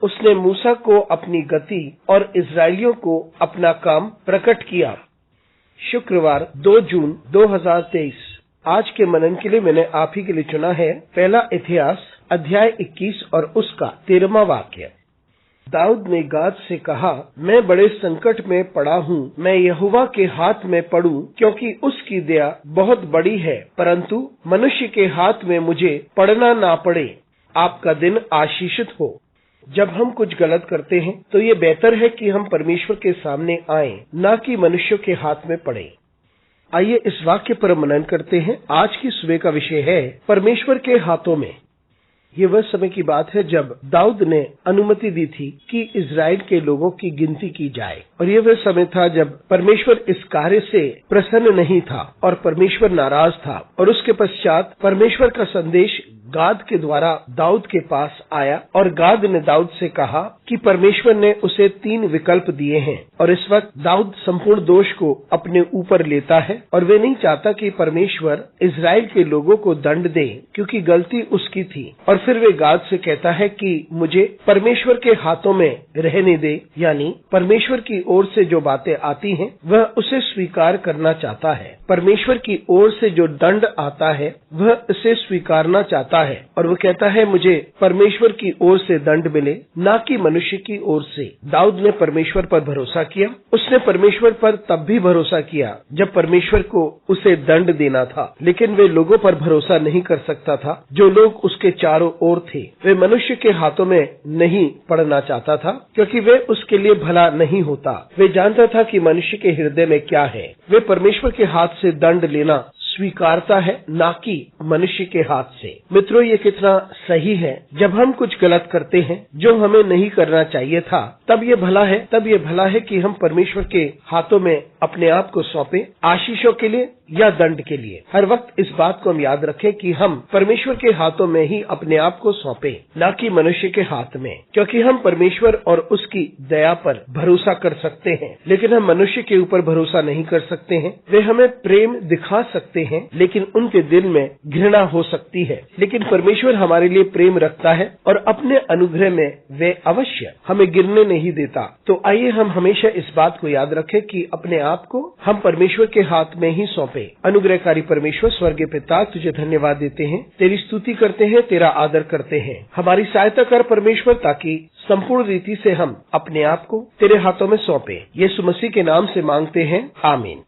उसने मूसा को अपनी गति और इजरायलियों को अपना काम प्रकट किया। शुक्रवार 2 जून 2023। आज के मनन के लिए मैंने आप ही के लिए चुना है पहला इतिहास अध्याय 21 और उसका 13वां वाक्य। दाऊद ने गाद से कहा, मैं बड़े संकट में पड़ा हूँ, मैं यहोवा के हाथ में पड़ूं, क्योंकि उसकी दया बहुत बड़ी है, परंतु मनुष्य के हाथ में मुझे पड़ना ना पड़े। आपका दिन आशीषित हो। जब हम कुछ गलत करते हैं तो ये बेहतर है कि हम परमेश्वर के सामने आएं, ना कि मनुष्यों के हाथ में पड़े। आइए इस वाक्य पर मनन करते हैं। आज की सुबह का विषय है परमेश्वर के हाथों में। ये वह समय की बात है जब दाऊद ने अनुमति दी थी कि इजराइल के लोगों की गिनती की जाए, और ये वह समय था जब परमेश्वर इस कार्य से प्रसन्न नहीं था और परमेश्वर नाराज था। और उसके पश्चात परमेश्वर का संदेश गाद के द्वारा दाऊद के पास आया और गाद ने दाऊद से कहा कि परमेश्वर ने उसे 3 विकल्प दिए हैं, और इस वक्त दाऊद संपूर्ण दोष को अपने ऊपर लेता है और वे नहीं चाहता कि परमेश्वर इजराइल के लोगों को दंड दे, क्योंकि गलती उसकी थी। और फिर वे गाद से कहता है कि मुझे परमेश्वर के हाथों में रहने दे, यानी परमेश्वर की ओर से जो बातें आती हैं वह उसे स्वीकार करना चाहता है। परमेश्वर की ओर से जो दंड आता है वह उसे स्वीकारना चाहता है, और वो कहता है मुझे परमेश्वर की ओर से दंड मिले, ना कि मनुष्य की ओर से। दाऊद ने परमेश्वर पर भरोसा किया। उसने परमेश्वर पर तब भी भरोसा किया जब परमेश्वर को उसे दंड देना था, लेकिन वे लोगों पर भरोसा नहीं कर सकता था जो लोग उसके चारों ओर थे। वे मनुष्य के हाथों में नहीं पड़ना चाहता था, क्योंकि वे उसके लिए भला नहीं होता। वे जानता था कि मनुष्य के हृदय में क्या है। वे परमेश्वर के हाथ से दंड लेना स्वीकारता है, ना कि मनुष्य के हाथ से। मित्रों, ये कितना सही है। जब हम कुछ गलत करते हैं जो हमें नहीं करना चाहिए था, तब ये भला है कि हम परमेश्वर के हाथों में अपने आप को सौंपें, आशीषों के लिए या दंड के लिए। हर वक्त इस बात को हम याद रखें कि हम परमेश्वर के हाथों में ही अपने आप को सौंपें, ना कि मनुष्य के हाथ में, क्योंकि हम परमेश्वर और उसकी दया पर भरोसा कर सकते हैं, लेकिन हम मनुष्य के ऊपर भरोसा नहीं कर सकते हैं। वे हमें प्रेम दिखा सकते हैं, लेकिन उनके दिल में घृणा हो सकती है। लेकिन परमेश्वर हमारे लिए प्रेम रखता है और अपने अनुग्रह में वे अवश्य हमें गिरने नहीं देता। तो आइए हम हमेशा इस बात को याद रखें कि अपने आप को हम परमेश्वर के हाथ में ही सौंपे। अनुग्रहकारी परमेश्वर स्वर्गीय पिता, तुझे धन्यवाद देते हैं, तेरी स्तुति करते हैं, तेरा आदर करते हैं। हमारी सहायता कर परमेश्वर, ताकि संपूर्ण रीति से हम अपने आप को तेरे हाथों में सौंपे। यीशु मसीह के नाम से मांगते हैं, आमीन।